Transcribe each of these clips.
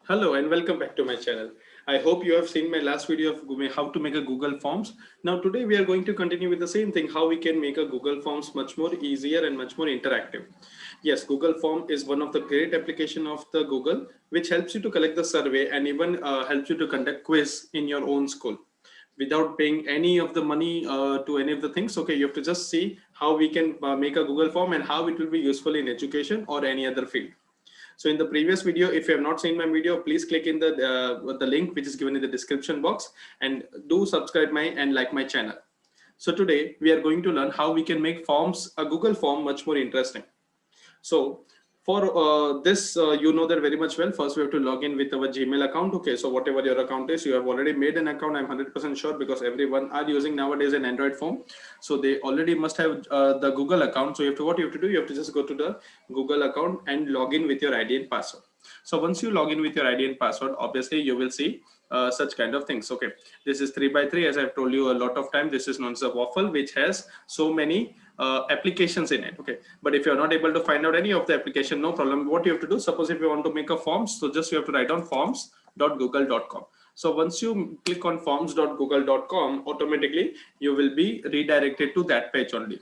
Hello and welcome back to my channel. I hope you have seen my last video of how to make a Google Forms. Now today we are going to continue with the same thing, how we can make a Google Forms much more easier and much more interactive. Yes, Google Form is one of the great application of the Google which helps you to collect the survey and even helps you to conduct quiz in your own school without paying any of the money to any of the things. Okay, you have to just see how we can make a Google Form and how it will be useful in education or any other field. So in the previous video, if you have not seen my video, please click in the link which is given in the description box and do subscribe my and like my channel. So today we are going to learn how we can make forms, a Google form, much more interesting. So for this, you know that very much well. First, we have to log in with our Gmail account. Okay, so whatever your account is, you have already made an account. I'm 100% sure because everyone are using nowadays an Android phone. So they already must have the Google account. So what you have to do, you have to just go to the Google account and log in with your ID and password. So once you log in with your ID and password, obviously you will see such kind of things. Okay, this is 3x3, as I've told you a lot of time. This is known as a waffle, which has so many applications in it. Okay, but if you're not able to find out any of the application, no problem. What you have to do, suppose if you want to make a form, so just you have to write down forms.google.com. So once you click on forms.google.com, automatically you will be redirected to that page only.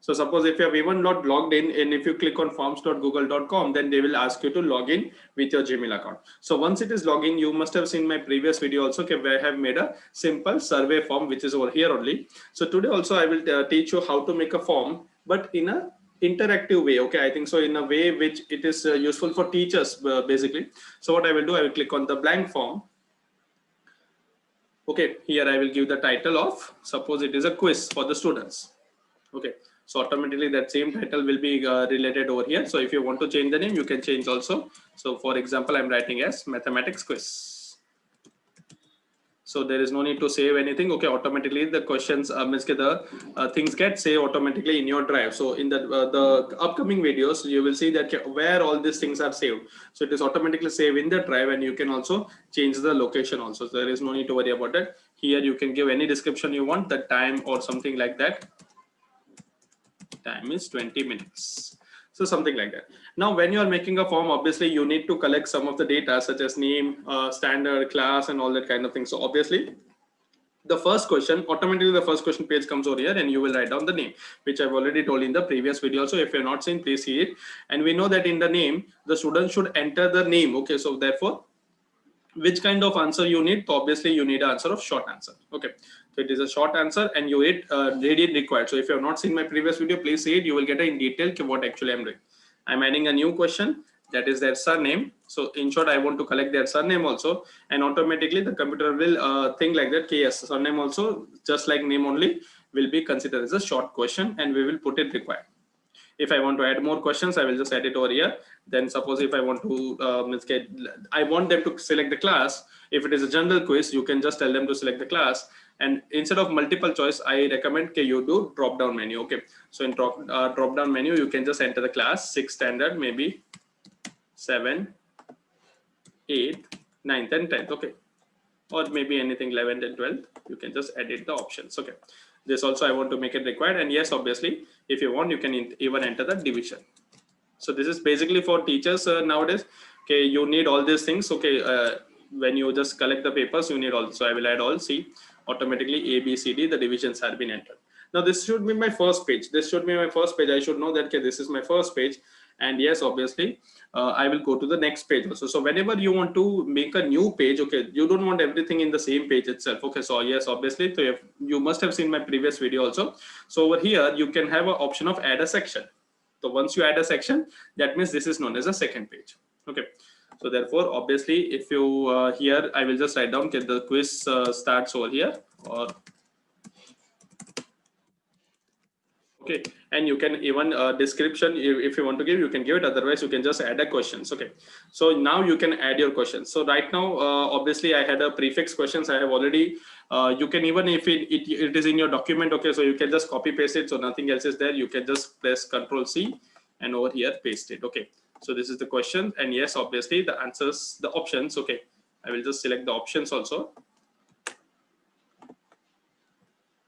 So suppose if you have even not logged in, and if you click on forms.google.com, then they will ask you to log in with your Gmail account. So once it is login, you must have seen my previous video also where I have made a simple survey form, which is over here only. So today also I will teach you how to make a form, but in a interactive way. Okay, I think so, in a way which it is useful for teachers basically. So what I will do, I will click on the blank form. Okay, here I will give the title of, suppose it is a quiz for the students. Okay, so automatically that same title will be related over here. So if you want to change the name, you can change also. So for example, I'm writing as mathematics quiz. So there is no need to save anything. Okay, automatically the questions things get saved automatically in your drive. So in the upcoming videos, you will see that where all these things are saved. So it is automatically saved in the drive, and you can also change the location also. So there is no need to worry about that. Here you can give any description you want, the time or something like that. Time is 20 minutes. So something like that. Now when you are making a form, obviously you need to collect some of the data such as name, standard, class, and all that kind of thing. So obviously the first question, automatically the first question page comes over here, and you will write down the name, which I've already told in the previous video. So if you're not seen, please see it. And we know that in the name, the student should enter the name. Okay, so therefore which kind of answer you need? So obviously you need an answer of short answer. Okay, so it is a short answer, and you read required. So if you have not seen my previous video, please see it. You will get in detail what actually I'm doing. I'm adding a new question, that is their surname. So in short, I want to collect their surname also, and automatically the computer will think like that. Okay, yes, surname also, just like name only, will be considered as a short question, and we will put it required. If I want to add more questions, I will just add it over here. Then suppose if I want to I want them to select the class. If it is a general quiz, you can just tell them to select the class, and instead of multiple choice, I recommend you do drop down menu. Okay, so in drop down menu, you can just enter the class 6 standard, maybe 7, 8, 9th and 10th. Okay, or maybe anything 11th and 12th. You can just edit the options. Okay, this also I want to make it required, and yes, obviously if you want, you can even enter the division. So this is basically for teachers nowadays. Okay, you need all these things. Okay, when you just collect the papers, you need all. So I will add all. See, automatically A, B, C, D, the divisions have been entered. Now this should be my first page. This should be my first page. I should know that, okay, this is my first page. And yes, obviously I will go to the next page also. So whenever you want to make a new page, okay, you don't want everything in the same page itself. Okay, so yes, obviously, so you must have seen my previous video also. So over here you can have an option of add a section. So once you add a section, that means this is known as a second page. Okay, so therefore obviously if you here, I will just write down, okay, the quiz starts over here, or okay, and you can even description, if you want to give, you can give it. Otherwise you can just add a questions. Okay, so now you can add your questions. So right now obviously I had a prefix questions. I have already you can, even if it is in your document, okay, so you can just copy paste it. So nothing else is there. You can just press Ctrl C and over here paste it. Okay, so this is the question, and yes, obviously the answers, the options. Okay, I will just select the options also.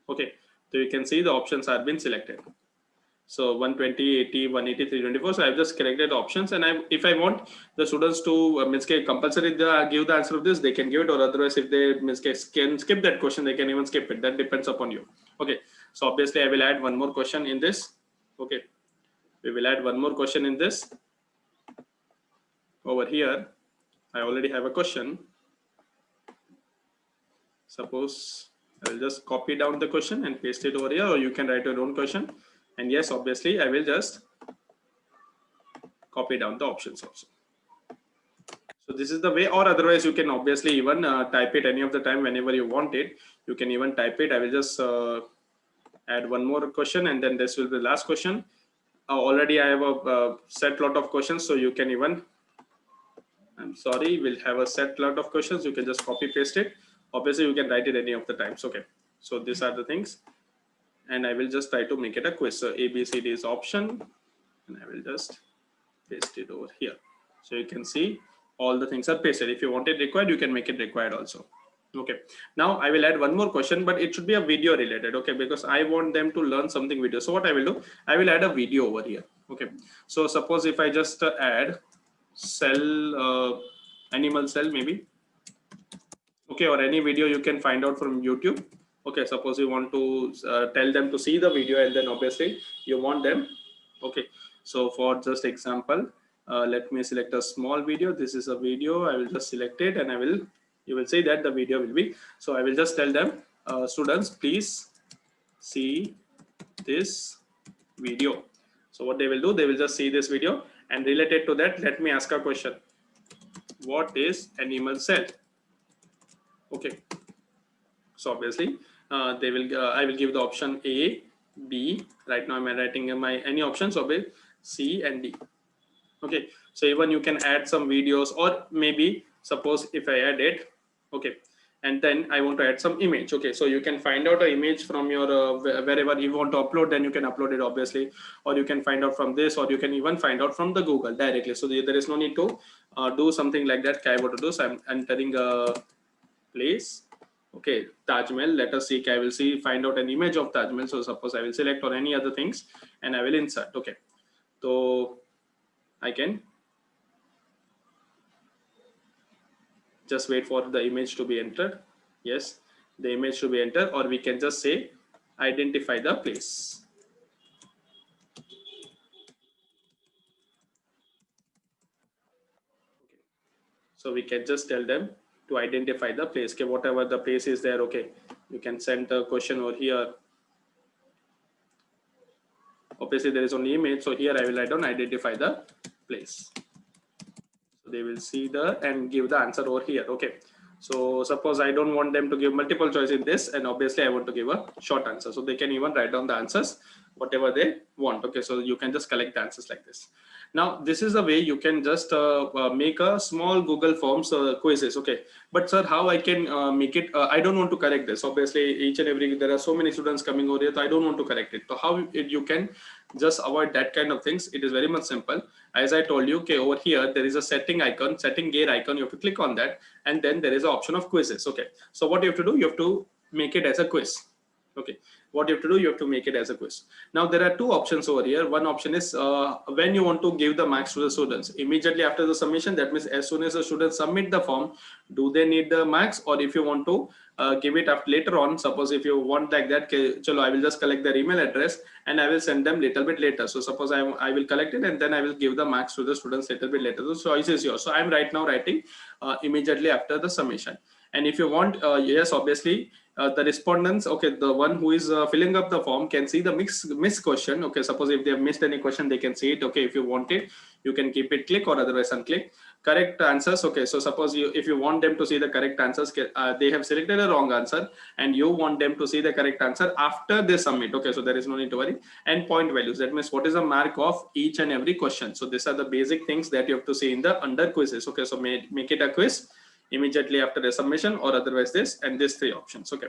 Okay, so you can see the options have been selected. So 120, 80, 180, 324. So I've just selected options, and if I want the students to compulsory give the answer of this, they can give it, or otherwise if they can skip that question, they can even skip it. That depends upon you. Okay. So obviously I will add one more question in this. Okay. We will add one more question in this. Over here, I already have a question. Suppose I will just copy down the question and paste it over here, or you can write your own question. And yes, obviously I will just copy down the options also. So this is the way, or otherwise you can obviously even type it any of the time whenever you want it. You can even type it. I will just add one more question, and then this will be the last question. Already I have a set lot of questions, so you can even, I'm sorry, we'll have a set lot of questions. You can just copy paste it. Obviously you can write it any of the times. Okay, so these are the things, and I will just try to make it a quiz. So ABCD is option, and I will just paste it over here. So you can see all the things are pasted. If you want it required, you can make it required also. Okay, now I will add one more question, but it should be a video related. Okay, because I want them to learn something video. So what I will do, I will add a video over here. Okay, so suppose if I just add cell, animal cell maybe. Okay, or any video you can find out from YouTube. Okay, suppose you want to tell them to see the video, and then obviously you want them. Okay, so for just example, let me select a small video. This is a video. I will just select it, and you will see that the video will be. So I will just tell them, students, please see this video. So what they will do, they will just see this video, and related to that, let me ask a question. What is animal cell? Okay, so obviously they will I will give the option A, B. Right now I'm writing my any options of it, C and D. Okay, so even you can add some videos, or maybe suppose if I add it, okay, and then I want to add some image. Okay, so you can find out an image from your wherever you want to upload, then you can upload it obviously, or you can find out from this, or you can even find out from the Google directly. So there is no need to do something like that. I want to do, so I'm entering a place. Okay, Taj Mahal. Let us see. I will find out an image of Taj Mahal. So suppose I will select or any other things, and I will insert. Okay, so I can just wait for the image to be entered. Yes, the image to be entered, or we can just say identify the place. Okay. So we can just tell them to identify the place. Okay, whatever the place is there. Okay, you can send the question over here. Obviously there is only image, so here I will write down identify the place. So they will see the and give the answer over here. Okay, so suppose I don't want them to give multiple choice in this, and obviously I want to give a short answer, so they can even write down the answers whatever they want. Okay, so you can just collect the answers like this. Now this is the way you can just make a small Google Forms quizzes. Okay, but sir, how I can make it? I don't want to correct this. Obviously, each and every there are so many students coming over here, so I don't want to correct it. So how you can just avoid that kind of things? It is very much simple. As I told you, okay, over here there is a setting icon, setting gear icon. You have to click on that, and then there is an option of quizzes. Okay, so what you have to do, you have to make it as a quiz. Okay, what you have to do, you have to make it as a quiz. Now there are two options over here. One option is when you want to give the marks to the students immediately after the submission. That means as soon as the students submit the form, do they need the marks, or if you want to give it up later on. Suppose if you want like that, chalo, I will just collect their email address and I will send them little bit later. So suppose I will collect it and then I will give the marks to the students little bit later. The choice is yours. So I'm right now writing immediately after the submission. And if you want, yes, obviously the respondents, okay, the one who is filling up the form can see the missed question. Okay, suppose if they have missed any question, they can see it. Okay, if you want it, you can keep it click, or otherwise unclick. Correct answers. Okay, so suppose if you want them to see the correct answers, they have selected a wrong answer and you want them to see the correct answer after they submit. Okay, so there is no need to worry. And point values, that means what is the mark of each and every question. So these are the basic things that you have to see in the under quizzes. Okay, so make it a quiz immediately after the submission, or otherwise this, and these three options. Okay,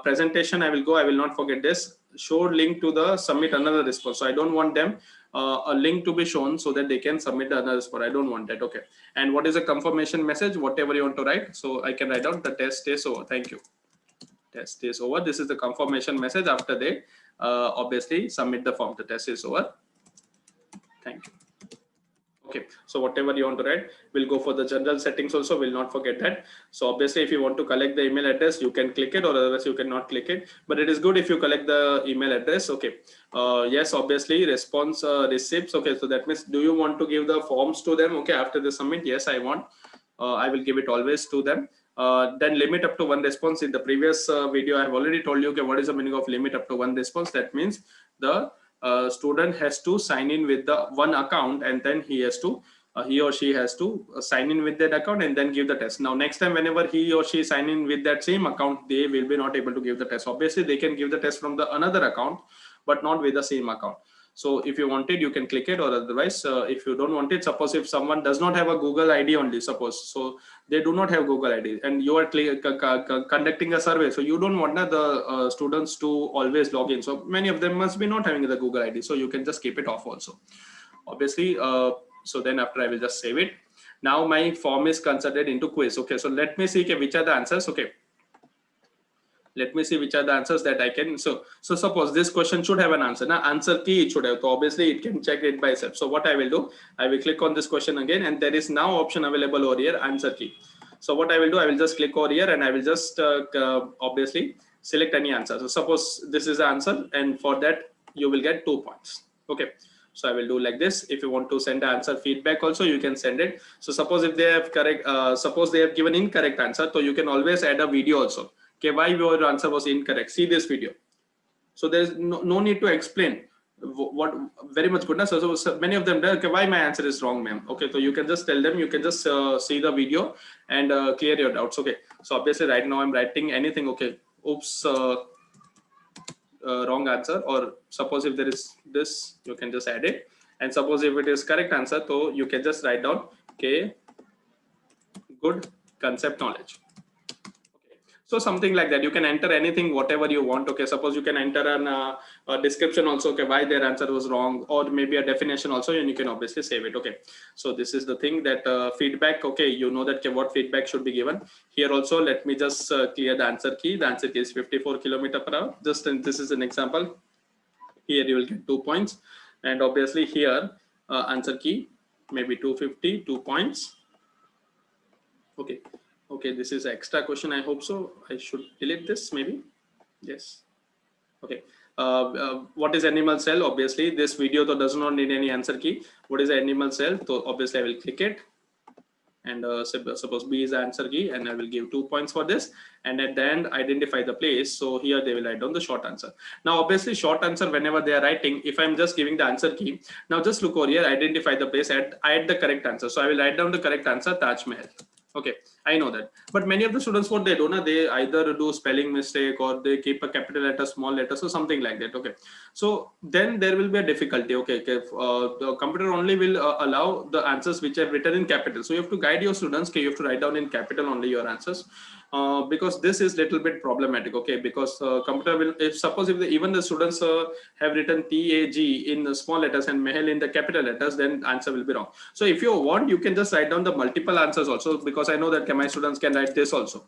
presentation, I will not forget this. Show link to the submit another response. So I don't want them a link to be shown so that they can submit another response. I don't want that. Okay, and what is a confirmation message? Whatever you want to write. So I can write down the test is over. Thank you. Test is over. This is the confirmation message. After they obviously submit the form. The test is over. Thank you. Okay, so whatever you want to write, we'll go for the general settings also. We'll not forget that. So obviously, if you want to collect the email address, you can click it, or otherwise you cannot click it. But it is good if you collect the email address. Okay. Yes, obviously response receipts. Okay, so that means, do you want to give the forms to them? Okay, after the submit, yes, I want. I will give it always to them. Then limit up to one response. In the previous video, I have already told you, okay, what is the meaning of limit up to one response? That means the student has to sign in with the one account, and then he or she has to sign in with that account and then give the test. Now next time whenever he or she sign in with that same account, they will be not able to give the test. Obviously they can give the test from the another account, but not with the same account. So if you want it, you can click it, or otherwise if you don't want it, suppose if someone does not have a Google ID only, suppose, so they do not have Google ID and you are conducting a survey, so you don't want the students to always log in, so many of them must be not having the Google ID, so you can just keep it off also, obviously. So then after I will just save it. Now my form is converted into quiz. Okay, so let me see, okay, which are the answers. Okay, let me see which are the answers that I can. So suppose this question should have an answer. Now answer key it should have. So obviously it can check it by itself. So what I will do, I will click on this question again, and there is now option available over here, answer key. So what I will do, I will just click over here and I will just obviously select any answer. So suppose this is the answer, and for that you will get 2 points. Okay. So I will do like this. If you want to send the answer feedback also, you can send it. So suppose if they have correct, suppose they have given incorrect answer, so you can always add a video also. Okay, why your answer was incorrect, see this video. So there's no need to explain what, very much goodness. So many of them, okay, why my answer is wrong, ma'am. Okay, so you can just tell them, you can just see the video and clear your doubts. Okay, so obviously right now I'm writing anything. Okay, oops, wrong answer, or suppose if there is this, you can just add it, and suppose if it is correct answer, so you can just write down, okay, good concept knowledge. So something like that, you can enter anything, whatever you want. Okay, suppose you can enter a description also, okay, why their answer was wrong, or maybe a definition also, and you can obviously save it. Okay, so this is the thing that feedback. Okay, you know that, okay, what feedback should be given. Here also, let me just clear the answer key. The answer key is 54 km/h. Just, and this is an example. Here you will get 2 points, and obviously here answer key maybe 250, 2 points. Okay. Okay, this is extra question. I hope so. I should delete this maybe. Yes. Okay. What is animal cell? Obviously, this video though does not need any answer key. What is animal cell? So obviously, I will click it, and suppose B is the answer key, and I will give 2 points for this. And at the end, identify the place. So here they will write down the short answer. Now, obviously, short answer whenever they are writing, if I'm just giving the answer key, now just look over here, identify the place, add the correct answer. So I will write down the correct answer, Taj Mahal. Okay, I know that, but many of the students, what they do now, they either do spelling mistake, or they keep a capital letter, small letters, or something like that. Okay, so then there will be a difficulty. Okay, the computer only will allow the answers which are written in capital. So you have to guide your students. Okay, you have to write down in capital only your answers, because this is little bit problematic. Okay, because computer will, if suppose if even the students have written TAG in the small letters and Mahal in the capital letters, then answer will be wrong. So if you want, you can just write down the multiple answers also, because I know that my students can write this also.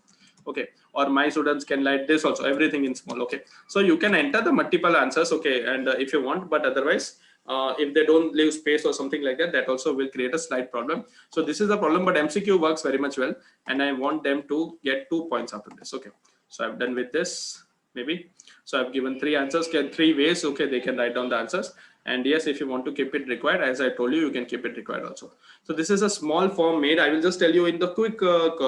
Okay, or my students can write this also, everything in small. Okay, so you can enter the multiple answers. Okay, and if you want, but otherwise if they don't leave space or something like that, that also will create a slight problem. So this is the problem, but MCQ works very much well, and I want them to get 2 points after this. Okay, so I've done with this maybe. So I've given 3 answers, 3 ways. Okay, they can write down the answers. And yes, if you want to keep it required, as I told you, you can keep it required also. So this is a small form made. I will just tell you in the quick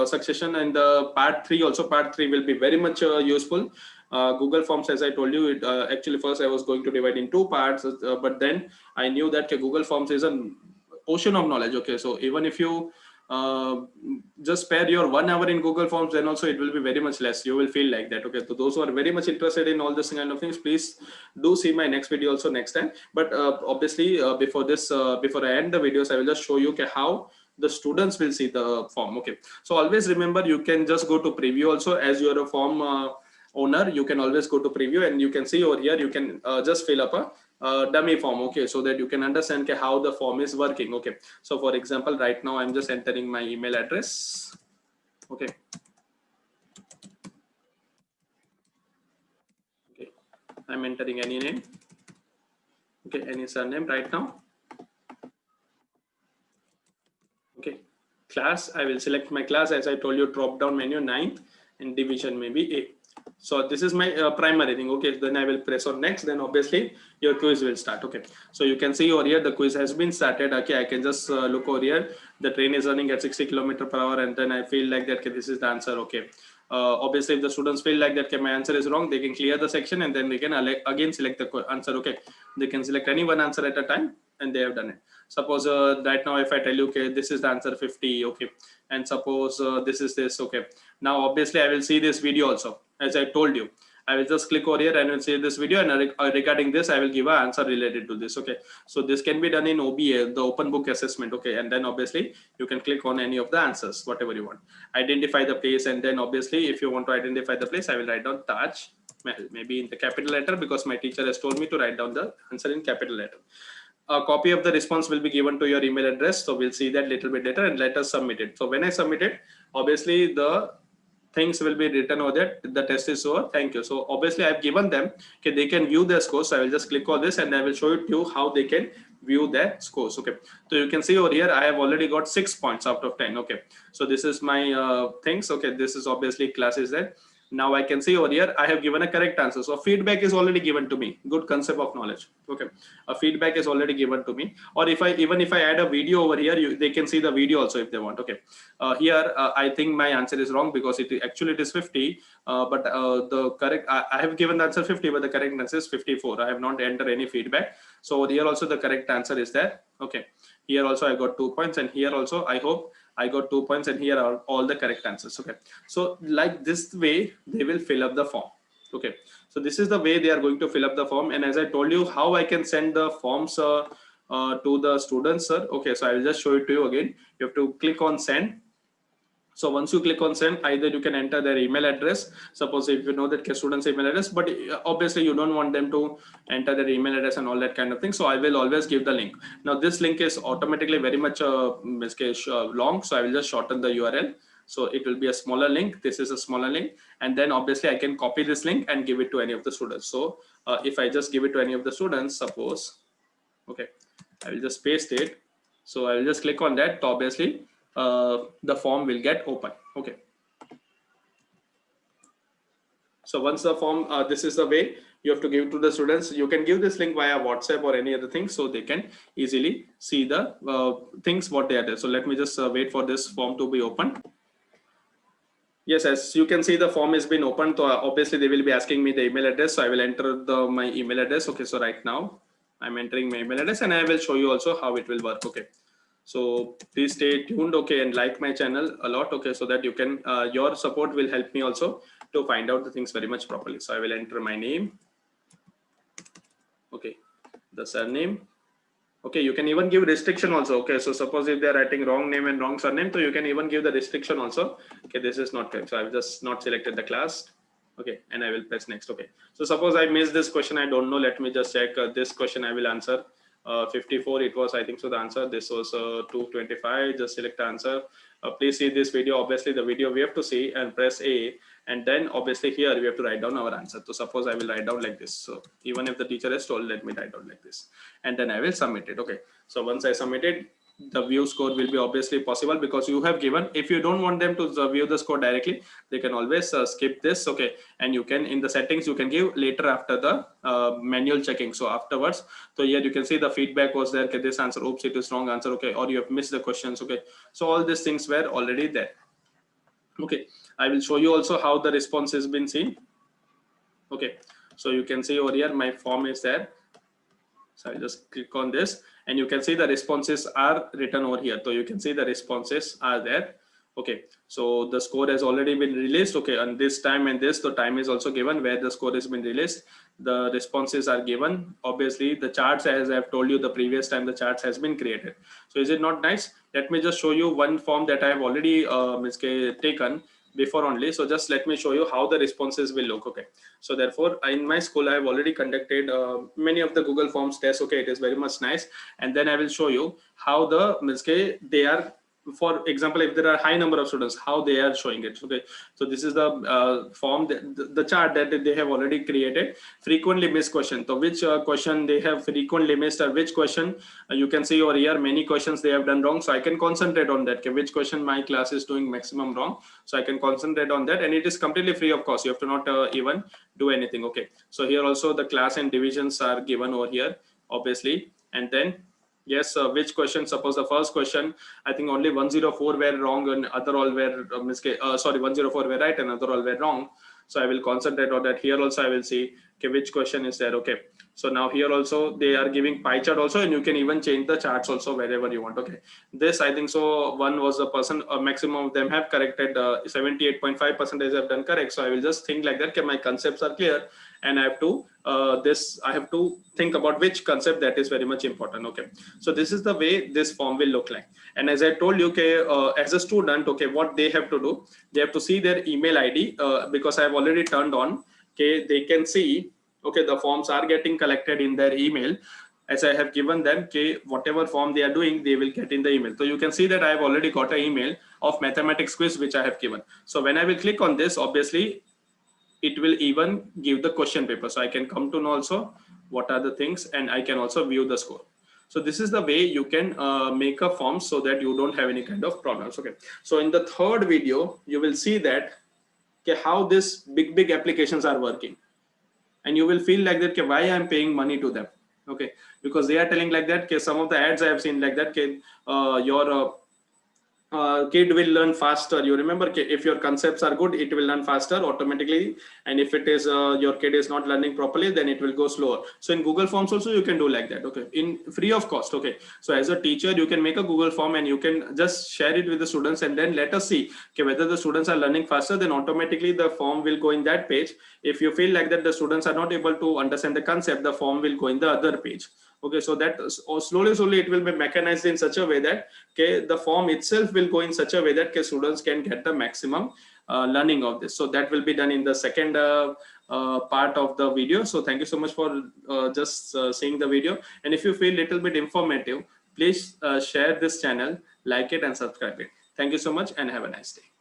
succession, and the part 3 also. Part 3 will be very much useful. Google Forms, as I told you, it actually first I was going to divide in 2 parts, but then I knew that Google Forms is an ocean of knowledge. Okay, so even if you just spare your 1 hour in Google Forms, then also it will be very much less. You will feel like that. Okay, so those who are very much interested in all this kind of things, please do see my next video also next time. But obviously before this, before I end the videos, I will just show you how the students will see the form. Okay, so always remember, you can just go to preview also. As you are a form owner, you can always go to preview, and you can see over here, you can just fill up a dummy form. Okay, so that you can understand how the form is working. Okay, so for example, right now I'm just entering my email address. Okay, I'm entering any name. Okay, any surname right now. Okay, class, I will select my class. As I told you, drop down menu 9th and division maybe A. So this is my primary thing. Okay, then I will press on next. Then obviously your quiz will start. Okay, so you can see over here the quiz has been started. Okay, I can just look over here. The train is running at 60 km/h, and then I feel like that, okay, this is the answer. Okay, obviously if the students feel like that, okay, my answer is wrong, they can clear the section and then they can again select the answer. Okay, they can select any one answer at a time and they have done it. Suppose right now if I tell you, okay, this is the answer 50. Okay, and suppose this is this. Okay, now obviously I will see this video also. As I told you, I will just click over here and will see this video, and regarding this I will give an answer related to this. Okay, so this can be done in OBA, the open book assessment. Okay, and then obviously you can click on any of the answers, whatever you want. Identify the place, and then obviously if you want to identify the place, I will write down Taj Mahal, maybe in the capital letter, because my teacher has told me to write down the answer in capital letter. A copy of the response will be given to your email address. So we'll see that little bit later, and let us submit it. So when I submit it, obviously the things will be written over there. The test is over. Thank you. So obviously I've given them, okay, they can view their scores. So I will just click on this and I will show you how they can view their scores. Okay, so you can see over here I have already got 6 points out of 10. Okay, so this is my things. Okay, this is obviously classes there. Now I can see over here I have given a correct answer. So feedback is already given to me. Good concept of knowledge. Okay, a feedback is already given to me. Or if I add a video over here, they can see the video also if they want. Okay, here I think my answer is wrong, because it is 50, but the correct, I have given the answer 50, but the correct answer is 54. I have not entered any feedback. So here also the correct answer is there. Okay, here also I got 2 points, and here also I hope I got 2 points, and here are all the correct answers. Okay, so like this way they will fill up the form. Okay, so this is the way they are going to fill up the form. And as I told you, how I can send the forms to the students, sir. Okay, so I will just show it to you again. You have to click on send. So once you click on send, either you can enter their email address. Suppose if you know that student's email address, but obviously you don't want them to enter their email address and all that kind of thing. So I will always give the link. Now this link is automatically very much long. So I will just shorten the URL. So it will be a smaller link. This is a smaller link. And then obviously I can copy this link and give it to any of the students. So if I just give it to any of the students, suppose, okay, I will just paste it. So I will just click on that. So obviously the form will get open. Okay, so once the form, this is the way you have to give to the students. You can give this link via WhatsApp or any other thing, so they can easily see the things what they are there. So let me just wait for this form to be opened. Yes, as you can see, the form has been opened. So obviously they will be asking me the email address. So I will enter my email address. Okay, so right now I'm entering my email address, and I will show you also how it will work. Okay, so please stay tuned. Okay, and like my channel a lot. Okay, so that you can your support will help me also to find out the things very much properly. So I will enter my name. Okay, the surname. Okay, you can even give restriction also. Okay, so suppose if they are writing wrong name and wrong surname, so you can even give the restriction also. Okay, this is not correct. So I've just not selected the class. Okay, and I will press next. Okay, so suppose I missed this question, I don't know. Let me just check this question. I will answer 54. It was, I think so, the answer. This was 225. Just select the answer. Please see this video. Obviously, the video we have to see and press A. And then obviously here we have to write down our answer. So suppose I will write down like this. So even if the teacher has told, let me write down like this, and then I will submit it. Okay, so once I submit it, the view score will be obviously possible, because you have given. If you don't want them to view the score directly, they can always skip this. Okay, and you can, in the settings, you can give later after the manual checking. So afterwards, so here you can see the feedback was there. Okay, this answer, oops, it is wrong answer. Okay, or you have missed the questions. Okay, so all these things were already there. Okay, I will show you also how the response has been seen. Okay, so you can see over here my form is there. So I'll just click on this, and you can see the responses are written over here. So you can see the responses are there. Okay, so the score has already been released. Okay, and this time and this, the time is also given where the score has been released. The responses are given. Obviously the charts, as I've told you the previous time, the charts has been created. So is it not nice? Let me just show you one form that I have already taken before only. So just let me show you how the responses will look. Okay, so therefore in my school I have already conducted many of the Google Forms tests. Okay, it is very much nice. And then I will show you how the they are for example, if there are high number of students, how they are showing it. Okay, so this is the form, the chart that they have already created. Frequently missed question, so which question they have frequently missed, or which question you can see over here many questions they have done wrong, so I can concentrate on that. Okay, which question my class is doing maximum wrong, so I can concentrate on that, and it is completely free of cost. You have to not even do anything. Okay, so here also the class and divisions are given over here, obviously. And then yes, which question, suppose the first question, I think only 104 were wrong and other all were 104 were right and other all were wrong. So I will concentrate on that. Here also I will see, okay, which question is there. Okay, so now here also they are giving pie chart also, and you can even change the charts also wherever you want. Okay, this I think so one was the person, maximum of them have corrected, 78.5% have done correct. So I will just think like that, okay, my concepts are clear, and I have to I have to think about which concept that is very much important. Okay, so this is the way this form will look like. And as I told you, okay, as a student, okay, what they have to do, they have to see their email ID, because I have already turned on. Okay, they can see, okay, the forms are getting collected in their email. As I have given them, okay, whatever form they are doing, they will get in the email. So you can see that I have already got an email of mathematics quiz which I have given. So when I will click on this, obviously it will even give the question paper, so I can come to know also what are the things, and I can also view the score. So this is the way you can make a form so that you don't have any kind of problems. Okay, so in the third video you will see that, okay, how this big applications are working, and you will feel like that, okay, why I'm paying money to them. Okay, because they are telling like that, okay, some of the ads I have seen like that, okay, your kid will learn faster. You remember, if your concepts are good, it will learn faster automatically, and if it is your kid is not learning properly, then it will go slower. So in Google Forms also you can do like that. Okay, in free of cost. Okay, so as a teacher you can make a Google form and you can just share it with the students, and then let us see, okay, whether the students are learning faster, then automatically the form will go in that page. If you feel like that the students are not able to understand the concept, the form will go in the other page. Okay, so that slowly it will be mechanized in such a way that, okay, the form itself will go in such a way that, okay, students can get the maximum learning of this. So that will be done in the second part of the video. So thank you so much for just seeing the video, and if you feel little bit informative, please share this channel, like it and subscribe it. Thank you so much and have a nice day.